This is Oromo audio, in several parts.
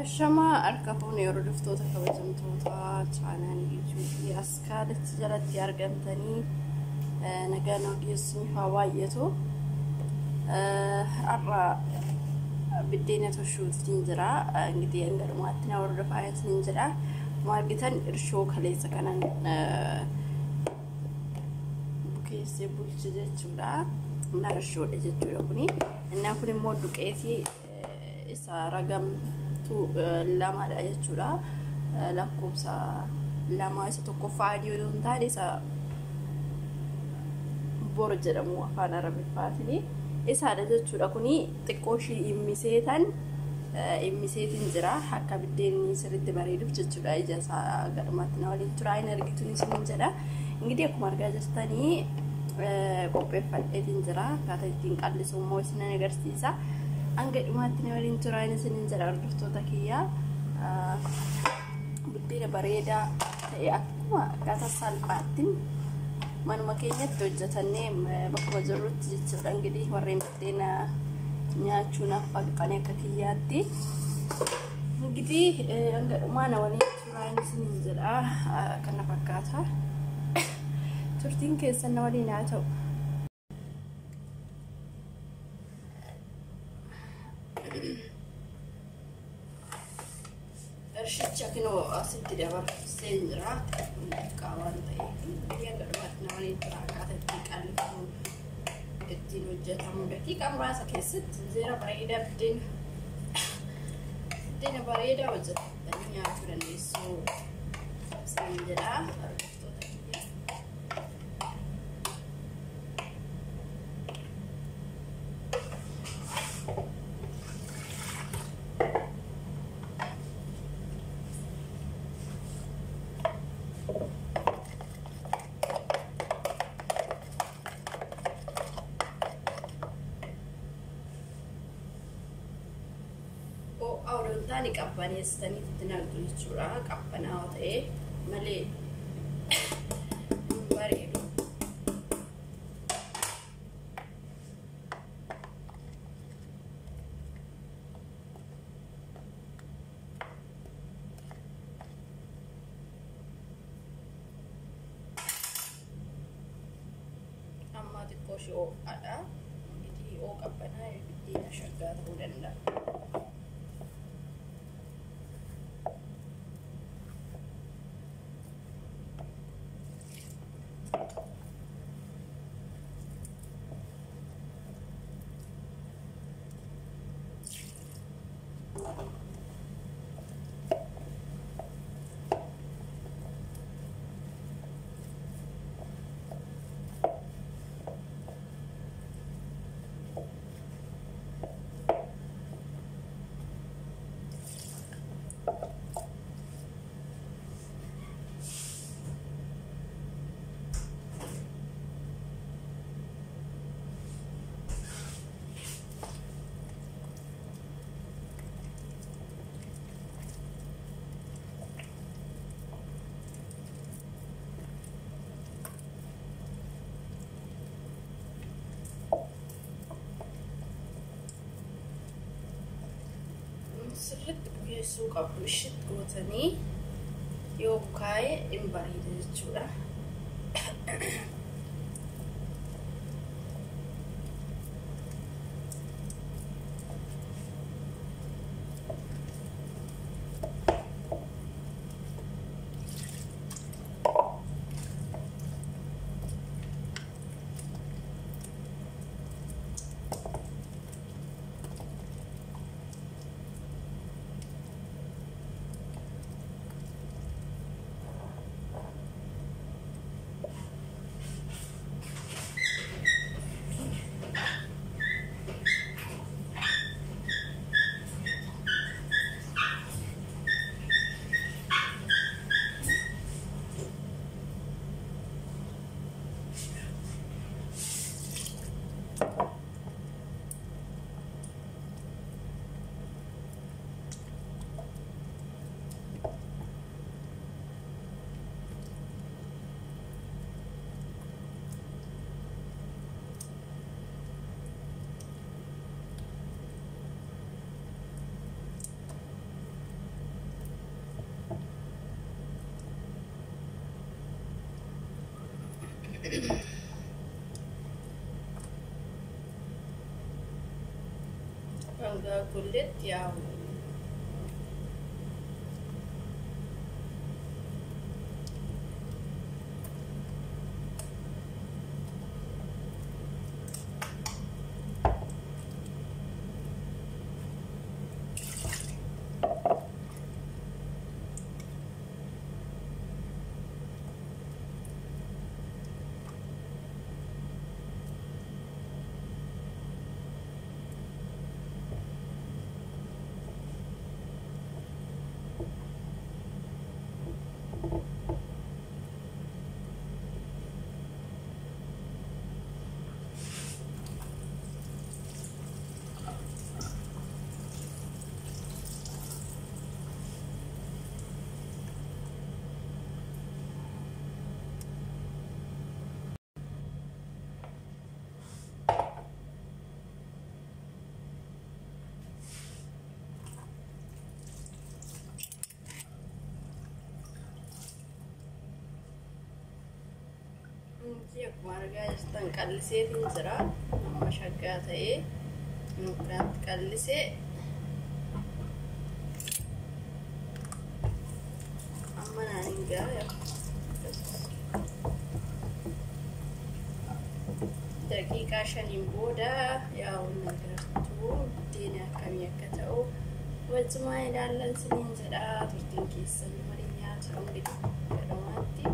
Shama arkafuuni hordoftoota kabajamtoota chaanaanii YouTube askaadatti jalatti argamtanii nagaan ogeessni hawaayyeetu arra biddeena toshuutiin jira ingitii angarumaatti na hordofaayatiin jira margitan irshoo kaleessa kanan bukeessee bulche jechuudha na irshoodha jechuudha kuni innaan kun immoo duqeetii isa ragam lama ada jechuudha lakkoofsa lama isa tokko faadiyoo yoo taane isa bor jedhamu afaan arabiffaatiin isaadha jechuudha kuni xiqqooshii immiseetiin jira akka biddeenni sirriitti bareeduuf jechuudha ija isaa gadumatti na waliin tura hin argituun isin jedha ingitii akkuma argaa jirtanii qopheeffadheetiin jira akkaataa ittiin qallisu immoo isin agarsiisa Angga dhumaatti na waliin turaan isiniin jira hordoftoota kiyyaa buddeena bareedaa ta'e akkuma akkaataa salphaatti manuma keenyatti hojjetannee bakkuma jirrutti jechuudha ingitii warreen buddeena nyaachuunaaf falqanii akka kiyyaatti ingitii angga dhumaa na waliin turaan isiniin jedha kana fakkaata turtiin keessan na waliin haa ta'u. Shakino asitti dabar seenjira qaawwan ta'e biyya gadhumaatti nama waliin tura akkaataa ittiin qallifu ittiin hojjetamu daqiiqaa muraasa keessatti zeera bareedaa buddeena bareedaa hojjetatanii nyaachuu dandeessu siin jedha hordoftoota kiyya. Tani kampanye stani tinal tulichura kampana ote male bareedu amma tikkoshi o ada ngiti o kampana biddeena shaggaa ta'uu danda'a. Sirriitti bukeessuu qabdu ishitti gootanii yoo bukaa'e hin bareeda jechuudha. hanga kulit yang akkuma argaa jirtan qalliseetiin jira. Amma shaggaa ta'ee nuqaatti qallisee amma naan hin ga'a. Daqiiqaa 5 booda yaa'u nagartuu buddeena akkamii akka ta'u wajjumaa ilaallan siniin jedha. Turtiin keessan waliin nyaata ongitii gadhumaatti.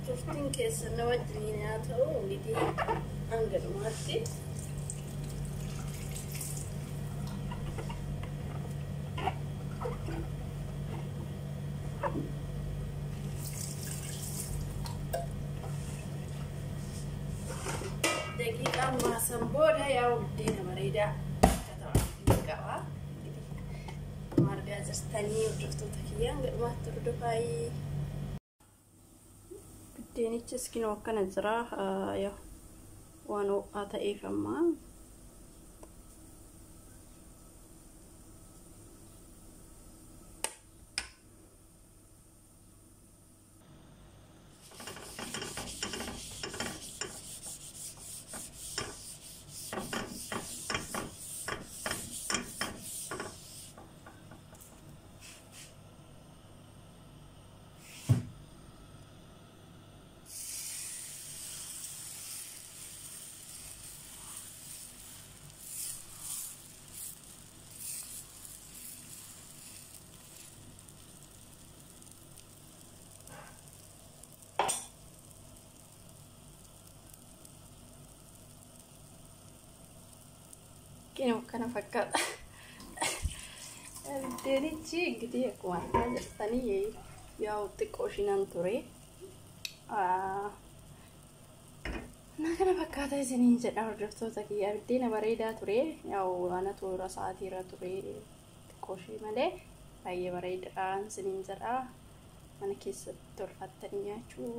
Turtiin keessan wajjin haa ta'u ongitii hanga dhumaatti. Daqiiqaa maasan booda yaa'u buddeena bareedaa akka ta'u qaba. Margaa jirtanii hordoftoota kiyyaan gadhumaatti hordofaa. Buddeenichis kinoo akkana jira. Waan ho'aa ta'eef amma kinoo kana fakkaata. Buddeenichi ingitii akkuma argaa jirtanii yaa'u xiqqoo shinan ture. Kana fakkaata isiniin jedha hordoftoota kiyyaa. Buddeena bareedaa ture. Yaa'u ana toora sa'aatiirra ture xiqqoo ishee malee baay'ee bareedaadha isiniin jedha. Mana keessatti tolfattanii nyaachuu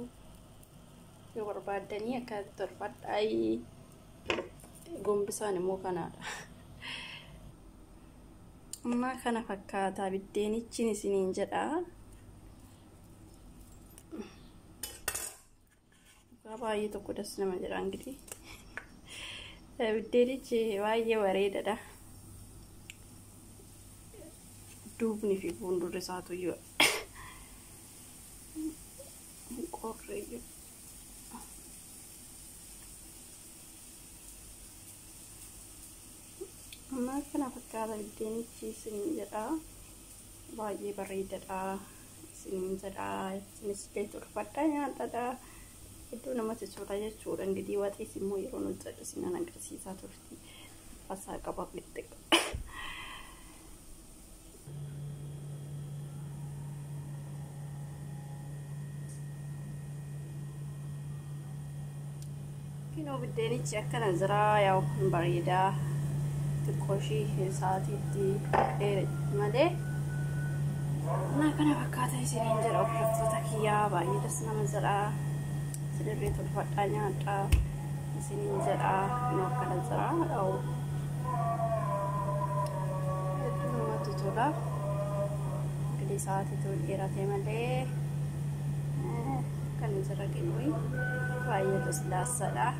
yoo barbaaddanii akka tolfadhaa. Gombisaan immoo kanaadha. Amma kana fakkaata buddeenichi isiniin jedha. Baay'ee tokko das nama jedha ingitii. Buddeenichi baay'ee bareedaadha. Duubni fi fuuldurri isaatu iyyuu qorreeyyu. Amma kana fakkaata buddeenichi isiniin jedha. Baay'ee bareedaadha isiniin jedha. Isinis illee tolfadhaa nyaadhaa. Iddoo namatti tola jechuudha. Ingitii waxiis immoo yeroo nuti isin agarsiisaa turte fasaa qaba xixiqqoo. إنه بديني تشكل نزرع ياو بريدة تكوشي ساعتي دي مالي أنا كنا بكاتا يسيرين جرا وحفتك يا باي دسنا نزرع سيريت الفتانيا تا يسيرين جرا نوكل نزرع أو ما تطلع كدي ساعتي تقول إيراتي مالي كان نزرع كنوي باي دسنا السلا